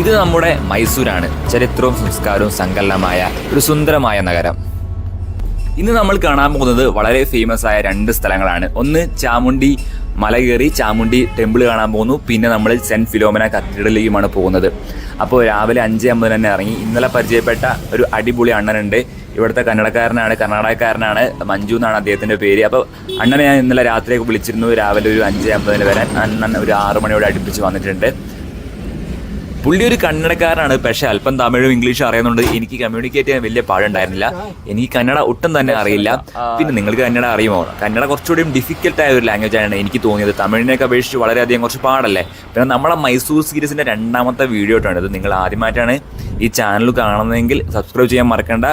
ഇത് നമ്മുടെ മൈസൂരാണ്. ചരിത്രവും സംസ്കാരവും സങ്കലനമായ ഒരു സുന്ദരമായ നഗരം. ഇന്ന് നമ്മൾ കാണാൻ പോകുന്നത് വളരെ ഫേമസ് ആയ 2 സ്ഥലങ്ങളാണ്. ഒന്ന് ചാമുണ്ഡി മല കയറി ചാമുണ്ഡി ടെമ്പിൾ കാണാൻ പോകുന്നു. പിന്നെ നമ്മൾ സെന്റ് ഫിലോമിന കത്തീഡ്രലിലേക്കുമാണ് പോകുന്നത്. അപ്പോൾ രാവിലെ 5:50 തന്നെ ഇറങ്ങി. ഇന്നലെ പരിചയപ്പെട്ട ഒരു അടിപൊളി അണ്ണനുണ്ട്. ഇവിടുത്തെ കർണാടകക്കാരനാണ്, മഞ്ജു എന്നാണ് അദ്ദേഹത്തിൻ്റെ പേര്. അപ്പോൾ അണ്ണനെ ഞാൻ ഇന്നലെ രാത്രിയൊക്കെ വിളിച്ചിരുന്നു. രാവിലെ ഒരു 5:50 വരാൻ. അണ്ണൻ ഒരു 6 മണിയോടെ അടുപ്പിച്ച് വന്നിട്ടുണ്ട്. പുള്ളി ഒരു കന്നഡക്കാരനാണ്, പക്ഷേ അല്പം തമിഴും ഇംഗ്ലീഷും അറിയുന്നുണ്ട്. എനിക്ക് കമ്മ്യൂണിക്കേറ്റ് ചെയ്യാൻ വലിയ പാടുണ്ടായിരുന്നില്ല. എനിക്ക് കന്നഡ ഒട്ടും തന്നെ അറിയില്ല. പിന്നെ നിങ്ങൾക്ക് കന്നഡ അറിയുമോ? കന്നഡ കുറച്ചുകൂടിയും ഡിഫിക്കൽട്ടായ ഒരു ലാംഗ്വേജ് ആണ് എനിക്ക് തോന്നിയത്. തമിഴിനെയൊക്കെ അപേക്ഷിച്ച് വളരെയധികം കുറച്ച് പാടല്ലേ. പിന്നെ നമ്മളെ മൈസൂർ സീരീസിൻ്റെ 2ാമത്തെ വീഡിയോ ആയിട്ടാണ് ഇത്. നിങ്ങൾ ആദ്യമായിട്ടാണ് ഈ ചാനൽ കാണുന്നതെങ്കിൽ സബ്സ്ക്രൈബ് ചെയ്യാൻ മറക്കണ്ട.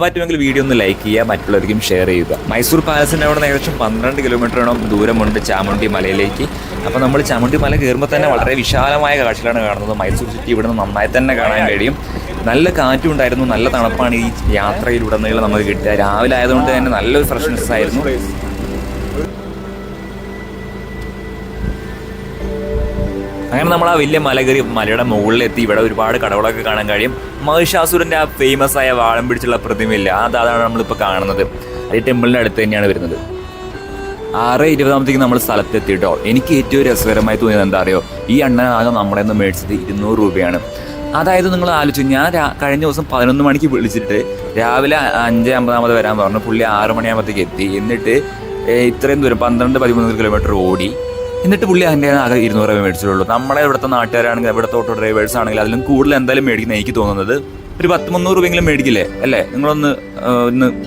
പറ്റുമെങ്കിൽ വീഡിയോ ഒന്ന് ലൈക്ക് ചെയ്യുക, മറ്റുള്ളവർക്കും ഷെയർ ചെയ്യുക. മൈസൂർ പാലസിൻ്റെ അവിടെ നിന്ന് ഏകദേശം 12 കിലോമീറ്ററോളം ദൂരമുണ്ട് ചാമുണ്ഡി മലയിലേക്ക്. അപ്പോൾ നമ്മൾ ചാമുണ്ഡി മല കയറുമ്പോൾ തന്നെ വളരെ വിശാലമായ കാഴ്ചകളാണ് കാണുന്നത്. മൈസൂർ സിറ്റി ഇവിടെ നിന്ന് നന്നായി തന്നെ കാണാൻ കഴിയും. നല്ല കാറ്റും ഉണ്ടായിരുന്നു, നല്ല തണുപ്പാണ് ഈ യാത്രയിലുടനീളം നമുക്ക് കിട്ടുക. രാവിലെ ആയതുകൊണ്ട് തന്നെ നല്ലൊരു ഫ്രഷ്നെസ് ആയിരുന്നു. അങ്ങനെ നമ്മൾ ആ വലിയ മല കയറി മലയുടെ മുകളിലെത്തി. ഇവിടെ ഒരുപാട് കടകളൊക്കെ കാണാൻ കഴിയും. മഹിഷാസുരൻ്റെ ആ ഫേമസ് ആയ വാഴം പിടിച്ചുള്ള പ്രതിമയില്ല, അതാണ് നമ്മളിപ്പോൾ കാണുന്നത്. ഈ ടെമ്പിളിൻ്റെ അടുത്ത് തന്നെയാണ് വരുന്നത്. 6:20 നമ്മൾ സ്ഥലത്തെത്തി കേട്ടോ. എനിക്ക് ഏറ്റവും രസകരമായി തോന്നിയത് എന്താ അറിയോ? ഈ അണ്ണനാകെ നമ്മുടെ നിന്ന് മേടിച്ചത് 200 രൂപയാണ്. അതായത് നിങ്ങൾ ആലോചിച്ചു, ഞാൻ കഴിഞ്ഞ ദിവസം 11 മണിക്ക് വിളിച്ചിട്ട് രാവിലെ 5:50 വരാൻ പറഞ്ഞു. പുള്ളി 6 മണിയാകുമ്പോഴത്തേക്ക് എത്തി. എന്നിട്ട് ഇത്രയും ദൂരം 12-13 കിലോമീറ്റർ ഓടി. എന്നിട്ട് പുള്ളി അതിൻ്റെ ആകെ 200 രൂപ മേടിച്ചിട്ടുള്ളൂ. നമ്മുടെ ഇവിടുത്തെ നാട്ടുകാരാണെങ്കിൽ ഇവിടുത്തെ ഓട്ടോ ഡ്രൈവേഴ്സ് ആണെങ്കിൽ അതിലും കൂടുതൽ എന്തായാലും മേടിക്കുന്നത് എനിക്ക് തോന്നുന്നത് ഒരു 10-300 രൂപയെങ്കിലും മേടിക്കില്ലേ അല്ലേ? നിങ്ങളൊന്ന്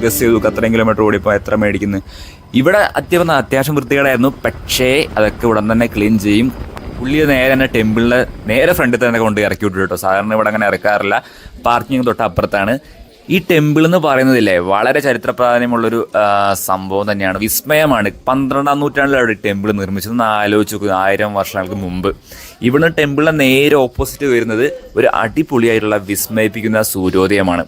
ഗസ് ചെയ്തു, അത്രയും കിലോമീറ്റർ ഓടിപ്പോൾ എത്ര മേടിക്കുന്നത്. ഇവിടെ അത്യാവശ്യം വൃത്തികേടായിരുന്നു, പക്ഷേ അതൊക്കെ ഉടൻ തന്നെ ക്ലീൻ ചെയ്യും. പുള്ളി നേരെ തന്നെ ടെമ്പിളിൻ്റെ നേരെ ഫ്രണ്ടിൽ തന്നെ കൊണ്ട് ഇറക്കി വിട്ടു കേട്ടോ. സാധാരണ ഇവിടെ അങ്ങനെ ഇറക്കാറില്ല. പാർക്കിംഗ് തൊട്ട് അപ്പുറത്താണ്. ഈ ടെമ്പിൾ എന്ന് പറയുന്നതില്ലേ വളരെ ചരിത്ര പ്രാധാന്യമുള്ളൊരു സംഭവം തന്നെയാണ്. വിസ്മയമാണ്. 12ാം നൂറ്റാണ്ടിലാണ് ഈ ടെമ്പിൾ നിർമ്മിച്ചത്. ആലോചിച്ച് നോക്കുക, 1000 വർഷങ്ങൾക്ക് മുമ്പ്. ഇവിടുന്ന് ടെമ്പിളിൻ്റെ നേരെ ഓപ്പോസിറ്റ് വരുന്നത് ഒരു അടിപൊളിയായിട്ടുള്ള വിസ്മയിപ്പിക്കുന്ന സൂര്യോദയമാണ്.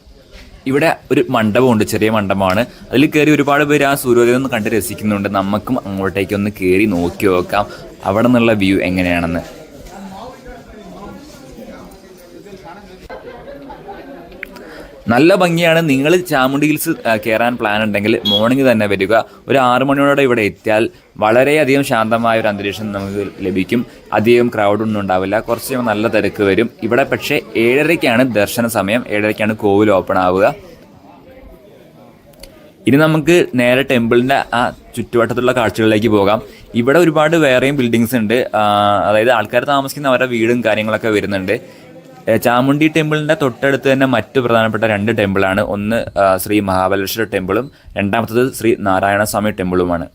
ഇവിടെ ഒരു മണ്ഡപമുണ്ട്, ചെറിയ മണ്ഡപമാണ്. അതിൽ കയറി ഒരുപാട് പേര് ആ സൂര്യോദയം ഒന്ന് കണ്ട് രസിക്കുന്നുണ്ട്. നമുക്കും അങ്ങോട്ടേക്കൊന്ന് കയറി നോക്കി നോക്കാം അവിടെ നിന്നുള്ള വ്യൂ എങ്ങനെയാണെന്ന്. നല്ല ഭംഗിയാണ്. നിങ്ങൾ ചാമുണ്ഡി ഹിൽസ് കയറാൻ പ്ലാൻ ഉണ്ടെങ്കിൽ മോർണിംഗ് തന്നെ വരിക. ഒരു 6 മണിയോടെ ഇവിടെ എത്തിയാൽ വളരെയധികം ശാന്തമായ ഒരു അന്തരീക്ഷം നമുക്ക് ലഭിക്കും. അധികം ക്രൗഡൊന്നും ഉണ്ടാവില്ല. കുറച്ച് നല്ല തിരക്ക് വരും ഇവിടെ. പക്ഷേ 7:30ക്കാണ് ദർശന സമയം. 7:30ക്കാണ് കോവിൽ ഓപ്പൺ ആവുക. ഇനി നമുക്ക് നേരെ ടെമ്പിളിൻ്റെ ആ ചുറ്റുവട്ടത്തുള്ള കാഴ്ചകളിലേക്ക് പോകാം. ഇവിടെ ഒരുപാട് വേറെയും ബിൽഡിങ്സ് ഉണ്ട്. അതായത് ആൾക്കാർ താമസിക്കുന്ന അവരുടെ വീടും കാര്യങ്ങളൊക്കെ വരുന്നുണ്ട്. ചാമുണ്ഡി ടെമ്പിളിൻ്റെ തൊട്ടടുത്ത് തന്നെ മറ്റു പ്രധാനപ്പെട്ട 2 ടെമ്പിളാണ്. ഒന്ന് ശ്രീ മഹാബലേശ്വര ടെമ്പിളും രണ്ടാമത്തത് ശ്രീ നാരായണസ്വാമി ടെമ്പിളുമാണ്.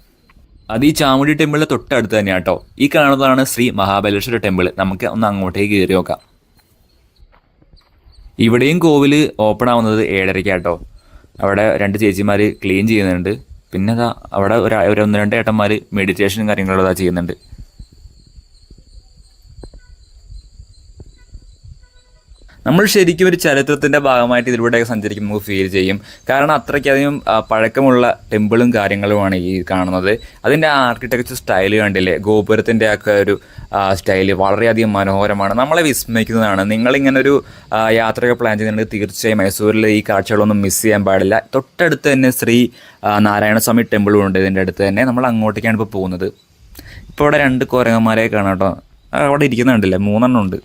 അത് ഈ ചാമുണ്ഡി ടെമ്പിളിൻ്റെ തൊട്ടടുത്ത് തന്നെയാണ് കേട്ടോ. ഈ കാണുന്നതാണ് ശ്രീ മഹാബലേശ്വര ടെമ്പിൾ. നമുക്ക് ഒന്ന് അങ്ങോട്ടേക്ക് കയറി നോക്കാം. ഇവിടെയും കോവിൽ ഓപ്പൺ ആവുന്നത് 7:30 കേട്ടോ. അവിടെ 2 ചേച്ചിമാർ ക്ലീൻ ചെയ്യുന്നുണ്ട്. പിന്നെ അവിടെ ഒരു 1-2 ഏട്ടന്മാർ മെഡിറ്റേഷനും കാര്യങ്ങളും ചെയ്യുന്നുണ്ട്. നമ്മൾ ശരിക്കും ഒരു ചരിത്രത്തിൻ്റെ ഭാഗമായിട്ട് ഇതിലൂടെയൊക്കെ സഞ്ചരിക്കുമ്പോൾ നമുക്ക് ഫീൽ ചെയ്യും. കാരണം അത്രയ്ക്കധികം പഴക്കമുള്ള ടെമ്പിളും കാര്യങ്ങളുമാണ് ഈ കാണുന്നത്. അതിൻ്റെ ആർക്കിടെക്ചർ സ്റ്റൈല് കണ്ടില്ലേ? ഗോപുരത്തിൻ്റെ ഒക്കെ ഒരു സ്റ്റൈല് വളരെയധികം മനോഹരമാണ്, നമ്മളെ വിസ്മയിക്കുന്നതാണ്. നിങ്ങളിങ്ങനെ ഒരു യാത്രയൊക്കെ പ്ലാൻ ചെയ്യുന്നുണ്ടെങ്കിൽ തീർച്ചയായും മൈസൂരിൽ ഈ കാഴ്ചകളൊന്നും മിസ് ചെയ്യാൻ പാടില്ല. തൊട്ടടുത്ത് തന്നെ ശ്രീ നാരായണസ്വാമി ടെമ്പിളും ഉണ്ട് ഇതിൻ്റെ അടുത്ത് തന്നെ. നമ്മൾ അങ്ങോട്ടേക്കാണ് ഇപ്പോൾ പോകുന്നത്. ഇപ്പോൾ ഇവിടെ 2 കുരങ്ങന്മാരെ കാണാം കേട്ടോ. അവിടെ ഇരിക്കുന്നുണ്ടല്ലേ, 3 എണ്ണം ഉണ്ട്.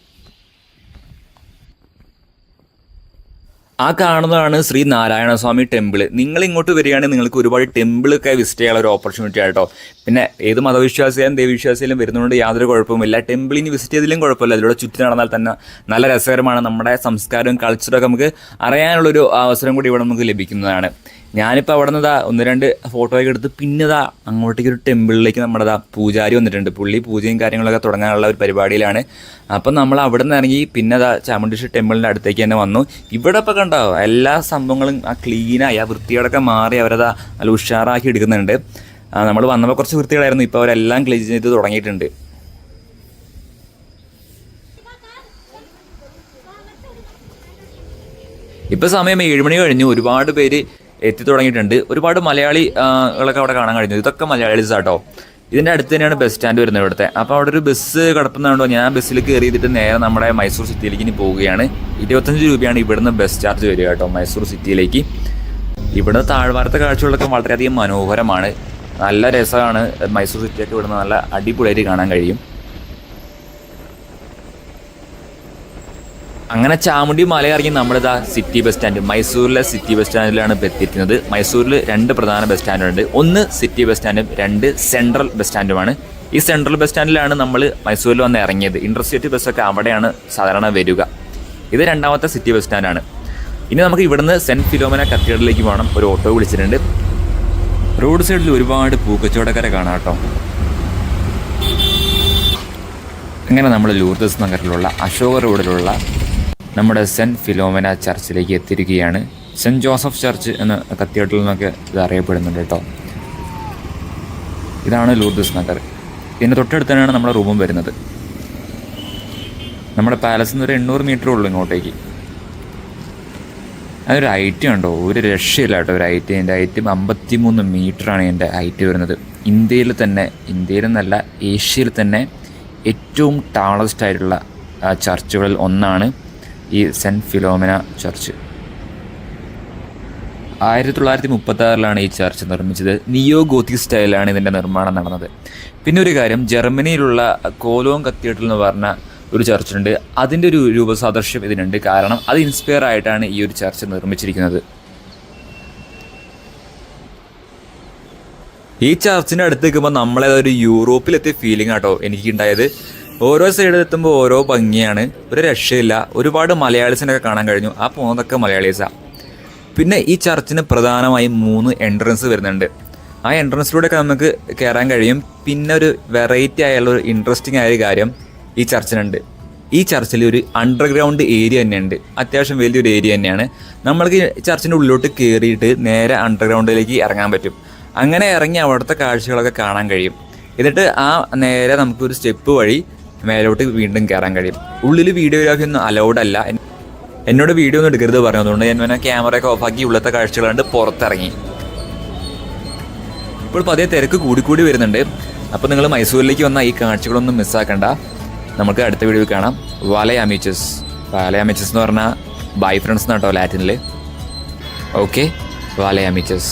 ആ കാണുന്നതാണ് ശ്രീ നാരായണസ്വാമി ടെമ്പിൾ. നിങ്ങൾ ഇങ്ങോട്ട് വരികയാണെങ്കിൽ നിങ്ങൾക്ക് ഒരുപാട് ടെമ്പിളൊക്കെ വിസിറ്റ് ചെയ്യാനുള്ള ഒരു ഓപ്പർച്യൂണിറ്റി ആയിട്ടോ. പിന്നെ ഏത് മതവിശ്വാസിയാലും ദൈവവിശ്വാസിയാലും വരുന്നതുകൊണ്ട് യാതൊരു കുഴപ്പമില്ല. ടെമ്പിളിന് വിസിറ്റ് ചെയ്തതിലും കുഴപ്പമില്ല. ഇതിലൂടെ ചുറ്റി നടന്നാൽ തന്നെ നല്ല രസകരമാണ്. നമ്മുടെ സംസ്കാരവും കൾച്ചറൊക്കെ നമുക്ക് അറിയാനുള്ളൊരു അവസരം കൂടി ഇവിടെ നമുക്ക് ലഭിക്കുന്നതാണ്. ഞാനിപ്പോൾ അവിടെ നിന്ന് 1-2 ഫോട്ടോയൊക്കെ എടുത്ത് പിന്നെ അങ്ങോട്ടേക്ക് ഒരു ടെമ്പിളിലേക്ക് നമ്മുടെ പൂജാരി വന്നിട്ടുണ്ട്. പുള്ളി പൂജയും കാര്യങ്ങളൊക്കെ തുടങ്ങാനുള്ള ഒരു പരിപാടിയിലാണ്. അപ്പം നമ്മൾ അവിടെ നിന്ന് ഇറങ്ങി പിന്നെ ചാമുണ്ഡേശ്വരി ടെമ്പിളിൻ്റെ അടുത്തേക്ക് തന്നെ വന്നു. ഇവിടെ ഇപ്പോൾ കണ്ടോ എല്ലാ സംഭവങ്ങളും ആ ക്ലീനായി ആ വൃത്തിയോടൊക്കെ മാറി അവരത് നല്ല ഉഷാറാക്കി എടുക്കുന്നുണ്ട്. നമ്മൾ വന്നപ്പോൾ കുറച്ച് വൃത്തികളായിരുന്നു, ഇപ്പോൾ അവരെല്ലാം ക്ലീൻ ചെയ്ത് തുടങ്ങിയിട്ടുണ്ട്. ഇപ്പോൾ സമയം 7 മണി കഴിഞ്ഞു. ഒരുപാട് പേര് എത്തി തുടങ്ങിയിട്ടുണ്ട്. ഒരുപാട് മലയാളികളൊക്കെ അവിടെ കാണാൻ കഴിഞ്ഞു. ഇതൊക്കെ മലയാളീസ് ആട്ടോ. ഇതിൻ്റെ അടുത്ത് തന്നെയാണ് ബസ് സ്റ്റാൻഡ് വരുന്നത് ഇവിടുത്തെ. അപ്പോൾ അവിടെ ഒരു ബസ് കിടപ്പുന്നുണ്ടോ, ഞാൻ ബസ്സിൽ കയറി ചെയ്തിട്ട് നേരെ നമ്മുടെ മൈസൂർ സിറ്റിയിലേക്ക് ഇനി പോവുകയാണ്. 25 രൂപയാണ് ഇവിടുന്ന് ബസ് ചാർജ് വരിക കേട്ടോ മൈസൂർ സിറ്റിയിലേക്ക്. ഇവിടെ താഴ്വാരത്തെ കാഴ്ചകളൊക്കെ വളരെയധികം മനോഹരമാണ്, നല്ല രസമാണ്. മൈസൂർ സിറ്റിയൊക്കെ ഇവിടുന്ന് നല്ല അടിപൊളിയായിട്ട് കാണാൻ കഴിയും. അങ്ങനെ ചാമുണ്ടി മല ഇറങ്ങി നമ്മളിതാ സിറ്റി ബസ് സ്റ്റാൻഡ്, മൈസൂരിലെ സിറ്റി ബസ് സ്റ്റാൻഡിലാണ് ഇപ്പോൾ എത്തിയിരിക്കുന്നത്. മൈസൂരിൽ 2 പ്രധാന ബസ് സ്റ്റാൻഡുണ്ട്, ഒന്ന് സിറ്റി ബസ് സ്റ്റാൻഡും 2 സെൻട്രൽ ബസ് സ്റ്റാൻഡുമാണ്. ഈ സെൻട്രൽ ബസ് സ്റ്റാൻഡിലാണ് നമ്മൾ മൈസൂരിൽ വന്ന് ഇറങ്ങിയത്. ഇൻ്റർസിറ്റി ബസ്സൊക്കെ അവിടെയാണ് സാധാരണ വരിക. ഇത് 2ാമത്തെ സിറ്റി ബസ് സ്റ്റാൻഡാണ്. ഇനി നമുക്ക് ഇവിടുന്ന് സെൻറ്റ് ഫിലോമിന കത്തീഡ്രലിലേക്ക് പോകണം. ഒരു ഓട്ടോ വിളിച്ചിട്ടുണ്ട്. റോഡ് സൈഡിൽ ഒരുപാട് പൂക്കച്ചവടക്കാരെ കാണാം കേട്ടോ. അങ്ങനെ നമ്മൾ ലൂർദസ് നഗറിലുള്ള അശോക റോഡിലുള്ള നമ്മുടെ സെൻറ്റ് ഫിലോമിന ചർച്ചിലേക്ക് എത്തിയിരിക്കുകയാണ്. സെൻറ്റ് ജോസഫ് ചർച്ച് എന്ന കത്തീഡ്രൽ എന്നൊക്കെ ഇത് അറിയപ്പെടുന്നുണ്ട് കേട്ടോ. ഇതാണ് ലൂർദസ് നഗർ. ഇതിൻ്റെ തൊട്ടടുത്ത് തന്നെയാണ് നമ്മുടെ റൂമും വരുന്നത്. നമ്മുടെ പാലസിൽ നിന്ന് ഒരു 800 മീറ്റർ ഉള്ളൂ ഇങ്ങോട്ടേക്ക്. അതൊരു ഹൈറ്റ് കണ്ടോ, ഒരു രക്ഷയില്ല കേട്ടോ. ഒരു ഹൈറ്റ്, എൻ്റെ ഹൈറ്റ് 53 മീറ്ററാണ് എൻ്റെ ഹൈറ്റ് വരുന്നത്. ഇന്ത്യയിൽ നിന്നല്ല ഏഷ്യയിൽ തന്നെ ഏറ്റവും ടാളസ്റ്റ് ആയിട്ടുള്ള ചർച്ചുകളിൽ ഒന്നാണ് ഈ സെൻറ്റ് ഫിലോമിന ചർച്ച്. 1936 ഈ ചർച്ച് നിർമ്മിച്ചത്. നിയോ ഗോത്തിക് സ്റ്റൈലാണ് ഇതിൻ്റെ നിർമ്മാണം നടന്നത്. പിന്നെ ഒരു കാര്യം, ജർമ്മനിയിലുള്ള കോലോൺ കത്തീഡ്രൽ എന്ന് പറഞ്ഞ ഒരു ചർച്ചുണ്ട്. അതിൻ്റെ ഒരു രൂപസാദൃശ്യം ഇതിനുണ്ട്. കാരണം അത് ഇൻസ്പയർ ആയിട്ടാണ് ഈ ഒരു ചർച്ച് നിർമ്മിച്ചിരിക്കുന്നത്. ഈ ചർച്ചിൻ്റെ അടുത്ത് നിൽക്കുമ്പോൾ നമ്മളേതൊരു യൂറോപ്പിലെത്തിയ ഫീലിംഗ് ആട്ടോ എനിക്കുണ്ടായത്. ഓരോ സൈഡിൽ എത്തുമ്പോൾ ഓരോ ഭംഗിയാണ്, ഒരു രക്ഷയില്ല. ഒരുപാട് മലയാളീസിനൊക്കെ കാണാൻ കഴിഞ്ഞു. ആ പോകുന്നതൊക്കെ മലയാളീസാണ്. പിന്നെ ഈ ചർച്ചിന് പ്രധാനമായും 3 എൻട്രൻസ് വരുന്നുണ്ട്. ആ എൻട്രൻസിലൂടെയൊക്കെ നമുക്ക് കയറാൻ കഴിയും. പിന്നെ ഒരു വെറൈറ്റി ആയുള്ള ഒരു ഇൻട്രസ്റ്റിംഗ് ആയ കാര്യം ഈ ചർച്ചിനുണ്ട്. ഈ ചർച്ചിൽ ഒരു അണ്ടർഗ്രൗണ്ട് ഏരിയ തന്നെയുണ്ട്. അത്യാവശ്യം വലിയൊരു ഏരിയ തന്നെയാണ്. നമ്മൾക്ക് ചർച്ചിൻ്റെ ഉള്ളിലോട്ട് കയറിയിട്ട് നേരെ അണ്ടർഗ്രൗണ്ടിലേക്ക് ഇറങ്ങാൻ പറ്റും. അങ്ങനെ ഇറങ്ങി അവിടുത്തെ കാഴ്ചകളൊക്കെ കാണാൻ കഴിയും. എന്നിട്ട് ആ നേരെ നമുക്കൊരു സ്റ്റെപ്പ് വഴി മേലോട്ട് വീണ്ടും കയറാൻ കഴിയും. ഉള്ളിൽ വീഡിയോഗ്രാഫി ഒന്നും അലൗഡ് അല്ല. എന്നോട് വീഡിയോ ഒന്നും എടുക്കരുത് പറഞ്ഞതുകൊണ്ട് ഞാൻ ക്യാമറയൊക്കെ ഓഫാക്കി ഉള്ളത്തെ കാഴ്ചകൾ കണ്ട് പുറത്തിറങ്ങി. ഇപ്പോൾ പതിയെ തിരക്ക് കൂടിക്കൂടി വരുന്നുണ്ട്. അപ്പോൾ നിങ്ങൾ മൈസൂരിലേക്ക് വന്നാൽ ഈ കാഴ്ചകളൊന്നും മിസ്സാക്കണ്ട. നമുക്ക് അടുത്ത വീഡിയോ കാണാം. വാലയാമീച്ചസ് എന്ന് പറഞ്ഞാൽ ബൈ ഫ്രണ്ട്സ് എന്നാട്ടോ ലാറ്റിനിൽ. ഓക്കെ, വാലയാമീച്ചസ്.